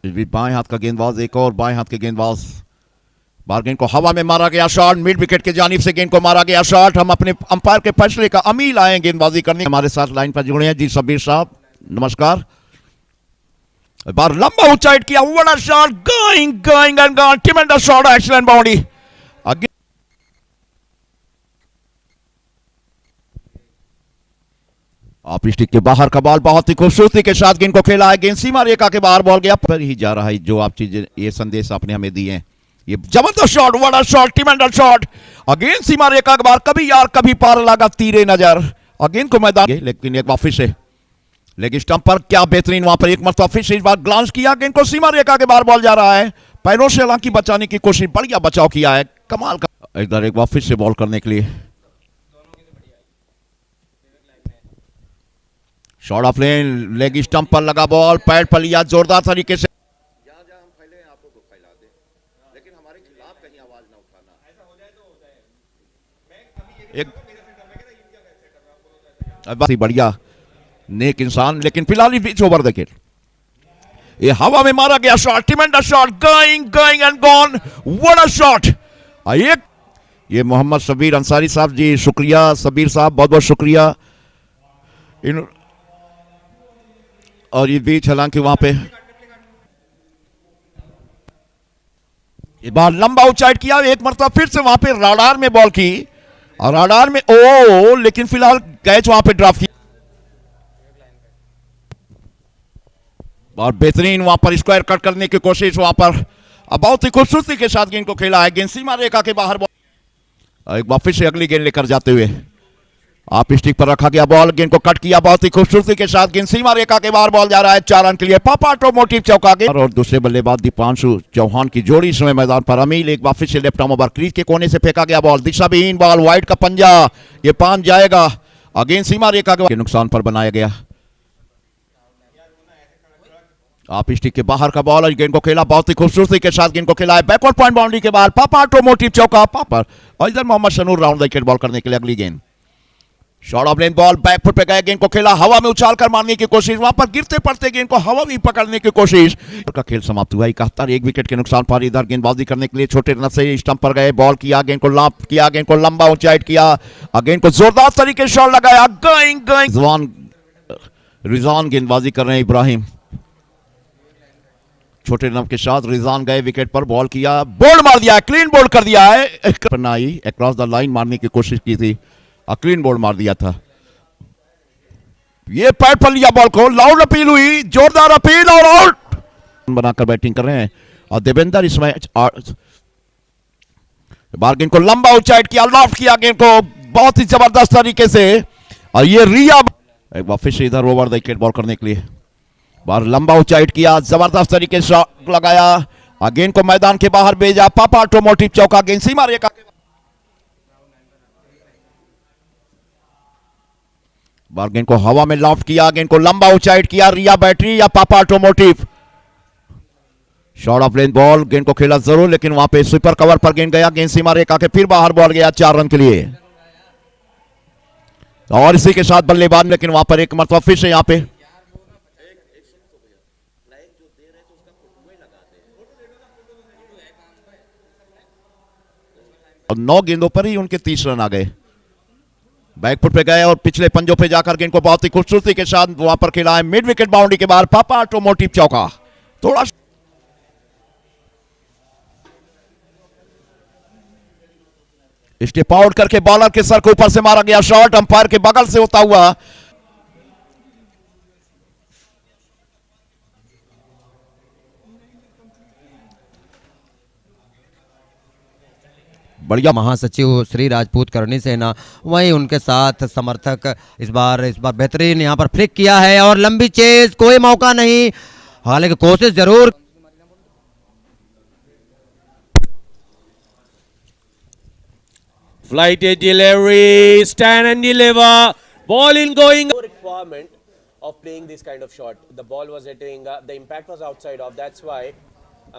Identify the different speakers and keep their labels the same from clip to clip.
Speaker 1: इस बीच बाएं हाथ का गेंदबाज, एक और बाएं हाथ के गेंदबाज, बार गेंद को हवा में मारा गया शॉट, मिड विकेट की जानिब से गेंद को मारा गया शॉट। हम अपने अंपायर के फैसले का अमील आए गेंदबाजी करने। हमारे साथ लाइन पर जुड़े हैं जी सबीर साहब, नमस्कार। बार लंबा ऊंचाई किया, बड़ा shot, going going and gone, tremendous shot, excellent boundary. Of stick के बाहर का बॉल बहुत ही खूबसूरती के साथ गेंद को खेला है, गेंद सीमा रेखा के बाहर बॉल गया, पर ही जा रहा है। जो आप चीजें, ये संदेश आपने हमें दिए हैं, ये जबरदस्त शॉट, बड़ा शॉट, ट्रिमेंडस शॉट, अगेन सीमा रेखा के बाहर, कभी यार कभी पार लगा, तीरे नजर, अगेन को मैदान, लेकिन एक बार फिर से लेग स्टंप पर, क्या बेहतरीन वहां पर एक मरतबा फिर से इस बार ग्लांस किया, गेंद को सीमा रेखा के बाहर बॉल जा रहा है, पैरों से हालांकि बचाने की कोशिश, बढ़िया बचाव किया है, कमाल का। इधर एक बार फिर से बॉल करने के लिए shot of lane, leg stump पर लगा बॉल, पैड पर लिया जोरदार तरीके से। जहां जहां हम फैले हैं आप लोग को फैला दें, लेकिन हमारे खिलाफ कहीं आवाज ना उठाना। ऐसा हो जाए तो हो जाए। एक बढ़िया नेक इंसान, लेकिन फिलहाल बीच ओवर विकेट, ये हवा में मारा गया shot, tremendous shot, going going and gone, what a shot. एक ये मोहम्मद सबीर अंसारी साहब जी, शुक्रिया सबीर साहब, बहुत बहुत शुक्रिया। इन और ये बीच, हालांकि वहां पे एक बार लंबा ऊंचाई किया, एक मरतबा फिर से वहां पे राडार में बॉल की, और राडार में लेकिन फिलहाल कैच वहां पे ड्रॉप किया, और बेहतरीन वहां पर स्क्वायर कट करने की कोशिश, वहां पर बहुत ही खूबसूरती के साथ गेंद को खेला है, गेंद सीमा रेखा के बाहर बॉल, एक बार फिर से अगली गेंद लेकर जाते हुए आप स्टिक पर रखा गया बॉल, गेंद को कट किया बहुत ही खूबसूरती के साथ, गेंद सीमा रेखा के बाहर बॉल जा रहा है, 4 रन के लिए पापा ऑटोमोटिव चौका गेंद। और दूसरे बल्लेबाज दीपांशु चौहान की जोड़ी इस समय मैदान पर, अमील एक बार फिर से लेफ्ट आर्म ओवर, क्रीज के कोने से फेंका गया बॉल, दिशाविहीन बॉल, वाइड का पंजा, ये पान जाएगा, अगेन सीमा रेखा के नुकसान पर बनाया गया। आप स्टिक के बाहर का बॉल, और गेंद को खेला बहुत ही खूबसूरती के साथ, गेंद को खेला है बैकवर्ड पॉइंट बाउंड्री के बाद, पापा ऑटोमोटिव चौका पापा। और इधर Mohammed Shanoor round wicket ball करने के लिए अगली गेंद, short of length ball, back foot पे गए, गेंद को खेला, हवा में उछाल कर मारने की कोशिश, वहां पर गिरते पड़ते गेंद को हवा में पकड़ने की कोशिश, का खेल समाप्त हुआ 71, 1 विकेट के नुकसान पर। इधर गेंदबाजी करने के लिए छोटे रन से स्टंप पर गए, बॉल किया, गेंद को लाप किया, गेंद को लंबा ऊंचाई किया, गेंद को जोरदार तरीके से शॉट लगाया, गोइंग गोइंग, रिजवान गेंदबाजी कर रहे हैं, इब्राहिम छोटे रन के साथ, रिजवान गए विकेट पर, बॉल किया, बोल्ड मार दिया, क्लीन बोल्ड कर दिया है, अक्रॉस द लाइन मारने की कोशिश की थी, क्लीन बोल्ड मार दिया था। ये पैड पर लिया बॉल को, लाउड अपील हुई, जोरदार अपील, और आउट बनाकर बैटिंग कर रहे हैं, और देवेंद्र इसमें बार गेंद को लंबा ऊंचाई किया, लॉफ्ट किया गेंद को बहुत ही जबरदस्त तरीके से, और ये रिया एक बार फिर से इधर ओवर द विकेट बॉल करने के लिए, बार लंबा ऊंचाई किया, जबरदस्त तरीके से लगाया, गेंद को मैदान के बाहर भेजा, पापा ऑटोमोटिव चौका, गेंद सीमा रेखा बार, गेंद को हवा में लॉफ्ट किया, गेंद को लंबा ऊंचाई किया, रिया बैटरी या पापा automotive, shot of length ball, गेंद को खेला जरूर, लेकिन वहां पे स्वीपर कवर पर गेंद गया, गेंद सीमा रेखा के फिर बाहर बॉल गया, 4 रन के लिए। और इसी के साथ बल्लेबाज, लेकिन वहां पर एक मरतबा फिर से यहां पे और 9 गेंदों पर ही उनके 30 रन आ गए, बैकफुट पे गए और पिछले पंजों पे जाकर गेंद को बहुत ही खूबसूरती के साथ वहां पर खेला है, मिड विकेट बाउंड्री के बाद, पापा ऑटोमोटिव चौका, थोड़ा स्टेप आउट करके बॉलर के सर के ऊपर से मारा गया शॉट, अंपायर के बगल से होता हुआ,
Speaker 2: बढ़िया। महासचिव श्री राजपूत करनी सेना, वहीं उनके साथ समर्थक इस बार बेहतरीन यहां पर फ्लिक किया है, और लंबी चेज, कोई मौका नहीं, हालांकि कोशिश जरूर।
Speaker 3: Flight delivery, stand and deliver, ball in going. No requirement of playing this kind of shot. The ball was hitting, the impact was outside of. That's why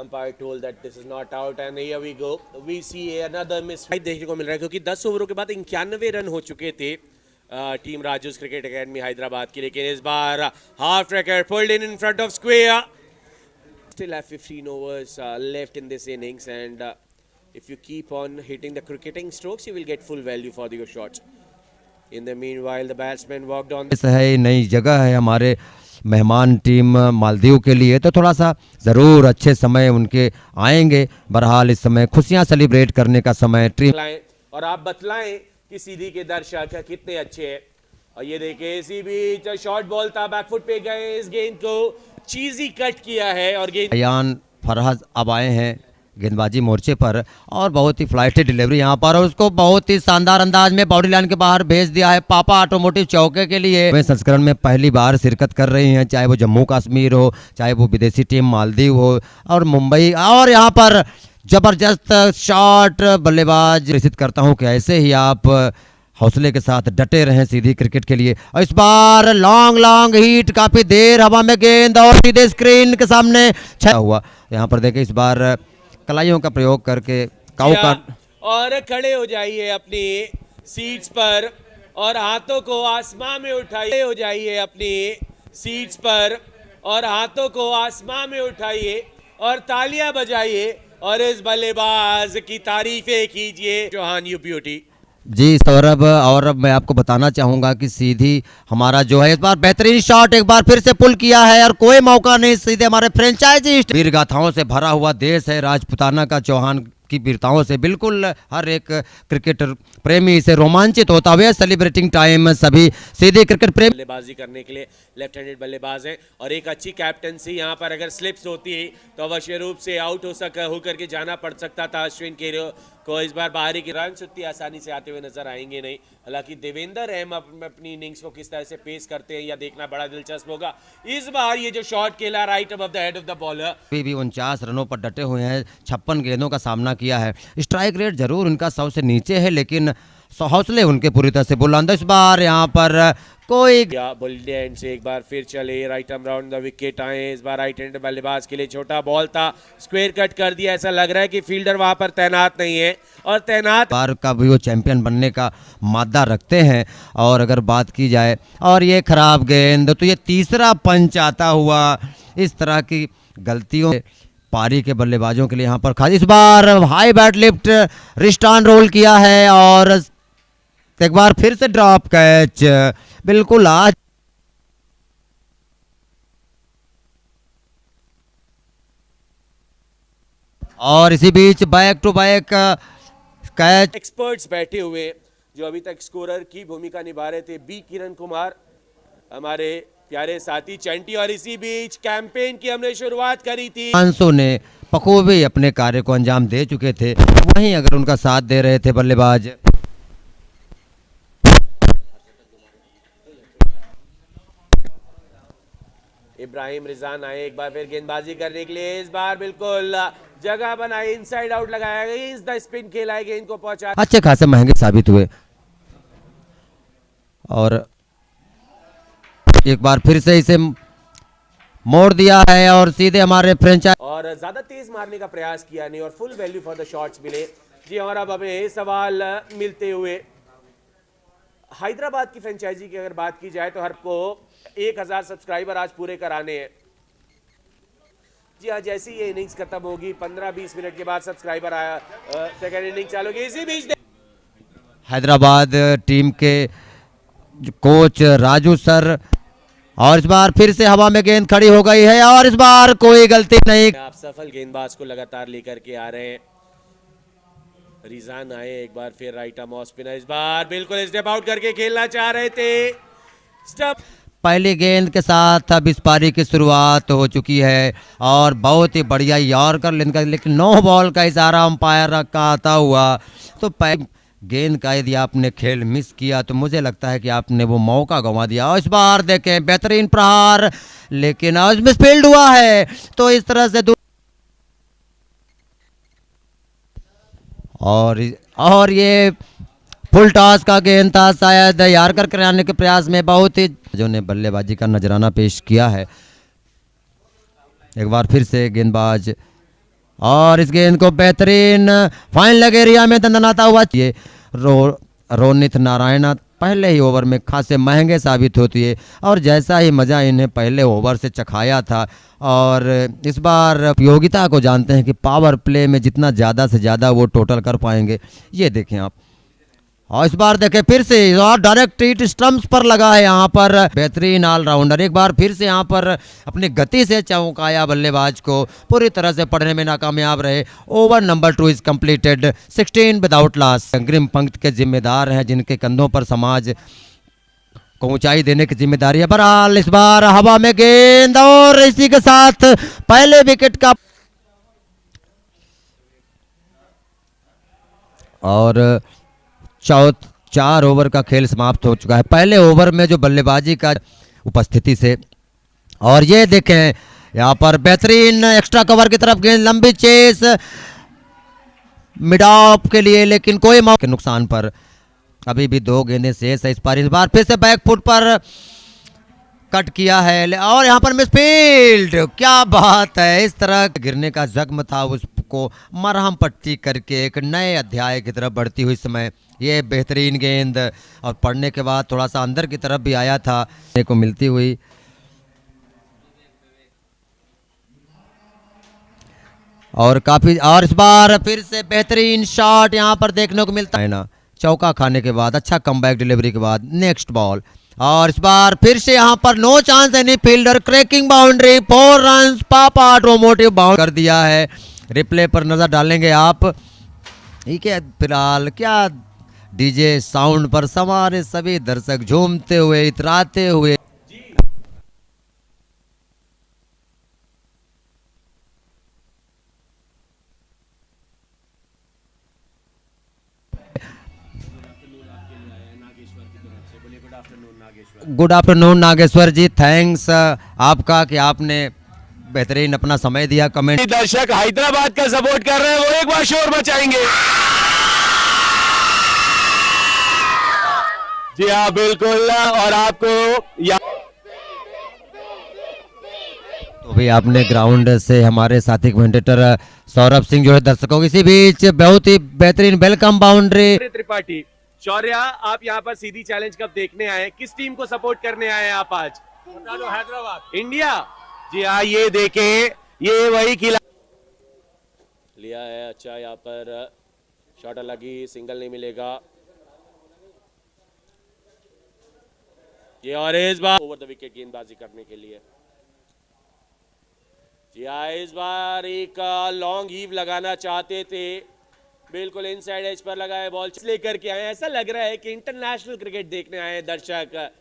Speaker 3: umpire told that this is not out, and here we go. We see another miss देखने को मिल रहा है, क्योंकि 10 ओवरों के बाद 91 run हो चुके थे team Raju's cricket academy Hyderabad की, लेकिन इस बार half racket pulled in front of square, still have 15 overs left in this innings, and if you keep on hitting the cricketing strokes, you will get full value for your shots. In the meanwhile, the batsman walked on.
Speaker 2: इस है नई जगह है हमारे मेहमान team Maldives के लिए, तो थोड़ा सा ज़रूर अच्छे समय उनके आएंगे। बहरहाल इस समय खुशियां सेलिब्रेट करने का समय टीम।
Speaker 3: और आप बतलाएं कि सीधी के दर्शक कितने अच्छे हैं। और ये देखिए इसी बीच शॉर्ट बॉल था, बैकफुट पे गए, इस गेंद को चीजी कट किया है और गेंद।
Speaker 2: अयान फरहद अब आए हैं गेंदबाजी मोर्चे पर और बहुत ही फ्लाइटी डिलीवरी यहाँ पर, और उसको बहुत ही शानदार अंदाज में बाउंड्री लाइन के बाहर भेज दिया है पापा ऑटोमोटिव चौके के लिए। वे संस्करण में पहली बार शिरकत कर रही हैं, चाहे वो जम्मू कश्मीर हो, चाहे वो विदेशी टीम मालदीव हो और मुंबई। और यहाँ पर जबरदस्त शॉट, बल्लेबाज निश्चित करता हूँ कि ऐसे ही आप हौसले के साथ डटे रहें सीधी क्रिकेट के लिए। और इस बार लॉन्ग हीट, काफी देर हवा में गेंद और सीधे स्क्रीन के सामने छा हुआ। यहाँ पर देखें इस बार कलाइयों का प्रयोग करके काउ का।
Speaker 3: और खड़े हो जाइए अपनी सीट्स पर और हाथों को आसमान में उठाइए। हो जाइए अपनी सीट्स पर और हाथों को आसमान में उठाइए और तालियां बजाइए और इस बल्लेबाज की तारीफें कीजिए। Chauhan you beauty.
Speaker 2: जी सौरभ, और अब मैं आपको बताना चाहूंगा कि सीधी हमारा जो है इस बार बेहतरीन शॉट एक बार फिर से पुल किया है और कोई मौका नहीं। सीधे हमारे फ्रेंचाइजी वीर गाथाओं से भरा हुआ देश है राजपुताना का। चौहान की वीरताओं से बिल्कुल हर एक क्रिकेटर प्रेमी से रोमांचित होता हुआ। सेलिब्रेटिंग टाइम सभी सीधे क्रिकेट प्रेमी।
Speaker 3: बल्लेबाजी करने के लिए लेफ्ट हैंडेड बल्लेबाज हैं और एक अच्छी कैप्टनसी यहाँ पर अगर स्लिप्स होती है तो अवश्य रूप से आउट होकर के जाना पड़ सकता था अश्विन के को। इस बार बाहरी की रन उतनी आसानी से आते हुए नजर आएंगे नहीं। हालांकि देवेंद्र अहम अपनी इनिंग्स को किस तरह से पेश करते हैं यह देखना बड़ा दिलचस्प होगा। इस बार ये जो शॉट खेला right above the head of the bowler.
Speaker 2: भी 49 रनों पर डटे हुए हैं, 56 गेंदों का सामना किया है। स्ट्राइक रेट जरूर उनका 100 से नीचे है, लेकिन हौसले उनके पूरी तरह से बुलंद। इस बार यहाँ पर कोई
Speaker 3: बुलडैंड से एक बार फिर चले, right arm round the wicket आए। इस बार राइट हैंड बल्लेबाज के लिए छोटा बॉल था, स्क्वायर कट कर दिया। ऐसा लग रहा है कि फील्डर वहां पर तैनात नहीं है और तैनात
Speaker 2: बार का भी वो चैंपियन बनने का मादा रखते हैं। और अगर बात की जाए और ये खराब गेंद, तो ये तीसरा पंच आता हुआ। इस तरह की गलतियों पारी के बल्लेबाजों के लिए यहाँ पर खास। इस बार हाई बैट लिफ्ट रिस्टान रोल किया है और एक बार फिर से ड्रॉप कैच बिल्कुल आज। और इसी बीच back to back catch.
Speaker 3: Experts बैठे हुए जो अभी तक स्कोरर की भूमिका निभा रहे थे, बी किरण कुमार हमारे प्यारे साथी चंटी। और इसी बीच कैंपेन की हमने शुरुआत करी थी।
Speaker 2: अंशु ने बखूबी अपने कार्य को अंजाम दे चुके थे, वहीं अगर उनका साथ दे रहे थे बल्लेबाज।
Speaker 3: इब्राहिम रिजान आए एक बार फिर गेंदबाजी करने के लिए। इस बार बिल्कुल जगह बनाई, इनसाइड आउट लगाया गया, इस द स्पिन खेला है, गेंद को पहुंचा।
Speaker 2: अच्छे खासे महंगे साबित हुए और एक बार फिर से इसे मोड़ दिया है और सीधे हमारे फ्रेंचाइज।
Speaker 3: और ज्यादा तेज मारने का प्रयास किया नहीं और full value for the shots मिले। जी और अब हमें सवाल मिलते हुए हैदराबाद की फ्रेंचाइजी की अगर बात की जाए तो हर को 1000 सब्सक्राइबर आज पूरे कराने हैं। जी हाँ, जैसी ये इनिंग्स खत्म होगी 15-20 मिनट के बाद सब्सक्राइबर आया, सेकंड इनिंग चालू होगी। इसी बीच
Speaker 2: हैदराबाद टीम के कोच राजू सर, और इस बार फिर से हवा में गेंद खड़ी हो गई है और इस बार कोई गलती नहीं।
Speaker 3: आप सफल गेंदबाज को लगातार लेकर के आ रहे हैं। रिजान आए एक बार फिर राइट आर्म ऑफ स्पिनर, इस बार बिल्कुल स्टेप आउट करके खेलना चाह रहे थे। स्टेप
Speaker 2: पहली गेंद के साथ अब इस पारी की शुरुआत हो चुकी है और बहुत ही बढ़िया यॉर्कर लेकिन 9 बॉल का इशारा अंपायर का आता हुआ। तो गेंद का यदि आपने खेल मिस किया तो मुझे लगता है कि आपने वो मौका गंवा दिया। और इस बार देखें बेहतरीन प्रहार, लेकिन आज मिसफील्ड हुआ है। तो इस तरह से और ये फुल टॉस का गेंद था, शायद यार्कर कराने के प्रयास में बहुत ही जो ने बल्लेबाजी का नजराना पेश किया है। एक बार फिर से गेंदबाज और इस गेंद को बेहतरीन फाइन लग एरिया में दंदनाता हुआ। ये रोनित नारायण पहले ही ओवर में खासे महंगे साबित होती है। और जैसा ही मज़ा इन्हें पहले ओवर से चखाया था, और इस बार उपयोगिता को जानते हैं कि पावर प्ले में जितना ज़्यादा से ज़्यादा वो टोटल कर पाएंगे। ये देखें आप, और इस बार देखें फिर से और डायरेक्ट हिट स्टंप्स पर लगा है यहाँ पर। बेहतरीन ऑलराउंडर एक बार फिर से यहाँ पर अपनी गति से चौंकाया बल्लेबाज को, पूरी तरह से पढ़ने में नाकामयाब रहे। Over number 2 is completed 16 without loss. अग्रिम पंक्ति के जिम्मेदार हैं जिनके कंधों पर समाज को ऊंचाई देने की जिम्मेदारी है। बहरहाल इस बार हवा में गेंद, और इसी के साथ पहले विकेट का, और 4 ओवर का खेल समाप्त हो चुका है पहले ओवर में जो बल्लेबाजी का उपस्थिति से। और ये देखें यहाँ पर बेहतरीन एक्स्ट्रा कवर की तरफ गेंद, लंबी चेस मिड ऑफ के लिए, लेकिन कोई मौके के नुकसान पर अभी भी 2 गेंदें शेष है। इस बार फिर से बैक फुट पर कट किया है, और यहाँ पर मिसफील्ड। क्या बात है, इस तरह गिरने का जख्म था उसको मरहम पट्टी करके एक नए अध्याय की तरफ बढ़ती हुई समय ये बेहतरीन गेंद, और पड़ने के बाद थोड़ा सा अंदर की तरफ भी आया था को मिलती हुई। और काफी, और इस बार फिर से बेहतरीन शॉट यहाँ पर देखने को मिलता है ना, चौका खाने के बाद, अच्छा कमबैक डिलीवरी के बाद। नेक्स्ट बॉल, और इस बार फिर से यहाँ पर no chance any fielder, cracking boundary, 4 runs, पापा ऑटोमोटिव बाउंड कर दिया है। रिप्ले पर नजर डालेंगे आप। ठीक है, फिलहाल क्या डीजे साउंड पर हमारे सभी दर्शक झूमते हुए, इतराते हुए। गुड आफ्टरनून नागेश्वर जी, थैंक्स आपका कि आपने बेहतरीन अपना समय दिया। कमेंट
Speaker 3: दर्शक हैदराबाद का सपोर्ट कर रहे हैं, वो एक बार शोर मचाएंगे। जी हाँ बिल्कुल, और आपको
Speaker 2: तो भी आपने ग्राउंड से हमारे साथी कमेंटेटर सौरभ सिंह जो है दर्शकों के इसी बीच बहुत ही बेहतरीन वेलकम बाउंड्री।
Speaker 3: त्रिपाठी, शौर्या, आप यहाँ पर सीधी चैलेंज कप देखने आए हैं, किस टीम को सपोर्ट करने आए हैं आप आज? हैदराबाद, इंडिया। जी हाँ, ये देखें, ये वही खिला लिया है। अच्छा, यहाँ पर शॉट लगी, सिंगल नहीं मिलेगा। ये और इस बार ओवर द विकेट गेंदबाजी करने के लिए। जी हाँ, इस बार एक लॉन्ग हीव लगाना चाहते थे, बिल्कुल इनसाइड एज पर लगाए, बॉल लेकर के आए। ऐसा लग रहा है कि इंटरनेशनल क्रिकेट देखने आए हैं दर्शक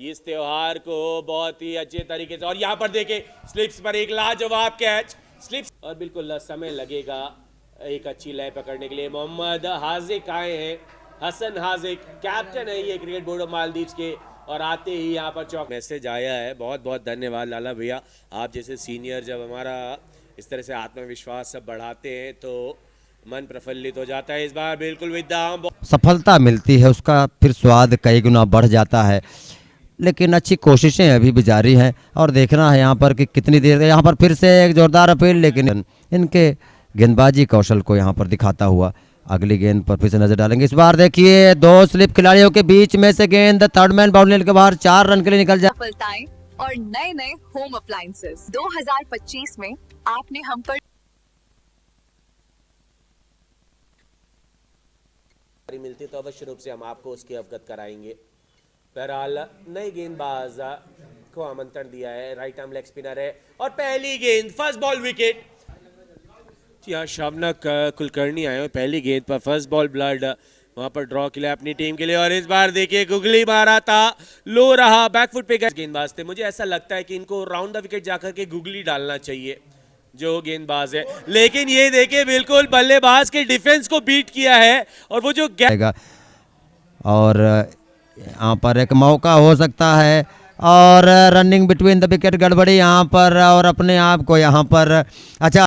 Speaker 3: इस त्योहार को बहुत ही अच्छे तरीके से। और यहाँ पर देखें, स्लिप्स पर एक लाजवाब कैच, स्लिप्स, और बिल्कुल समय लगेगा एक अच्छी लय पकड़ने के लिए। मोहम्मद हाजिक आए हैं, हसन हाजिक, कैप्टन है ये क्रिकेट बोर्ड ऑफ मालदीव्स के, और आते ही यहाँ पर चौक मैसेज आया है। बहुत बहुत धन्यवाद लाला भैया, आप जैसे सीनियर जब हमारा इस तरह से आत्मविश्वास सब बढ़ाते हैं तो मन प्रफुल्लित हो जाता है। इस बार बिल्कुल विदाम
Speaker 2: सफलता मिलती है, उसका फिर स्वाद कई गुना बढ़ जाता है। लेकिन अच्छी कोशिशें अभी भी जारी हैं, और देखना है यहाँ पर कि कितनी देर। यहाँ पर फिर से एक जोरदार अपील, लेकिन इनके गेंदबाजी कौशल को यहाँ पर दिखाता हुआ अगली गेंद पर फिर से नजर डालेंगे। इस बार देखिए 2 स्लिप खिलाड़ियों के बीच में से गेंद थर्ड मैन बाउंड्री के बाहर 4 रन के लिए निकल जाए।
Speaker 4: सफलताएं और नए नए होम अप्लायंसेस 2025 में आपने हम पर
Speaker 3: मिलती तो अवश्य रूप से हम आपको उसकी अवगत कराएंगे। बहरहाल नए गेंदबाज को आमंत्रण दिया है, राइट आर्म लेग स्पिनर है, और पहली गेंद फर्स्ट बॉल विकेट। जी हाँ, शावनक कुलकर्णी आए, पहली गेंद पर फर्स्ट बॉल ब्लड वहां पर ड्रॉ के लिए अपनी टीम के लिए। और इस बार देखिए गुगली मारा था, लो रहा, बैकफुट पे गेंदबाज थे। मुझे ऐसा लगता है कि इनको राउंड द विकेट जाकर के गुगली डालना चाहिए जो गेंदबाज है, लेकिन ये देखिए बिल्कुल बल्लेबाज के डिफेंस को बीट किया है, और वो जो
Speaker 2: और यहाँ पर एक मौका हो सकता है, और रनिंग बिटवीन द विकेट गड़बड़ी यहाँ पर, और अपने आप को यहाँ पर अच्छा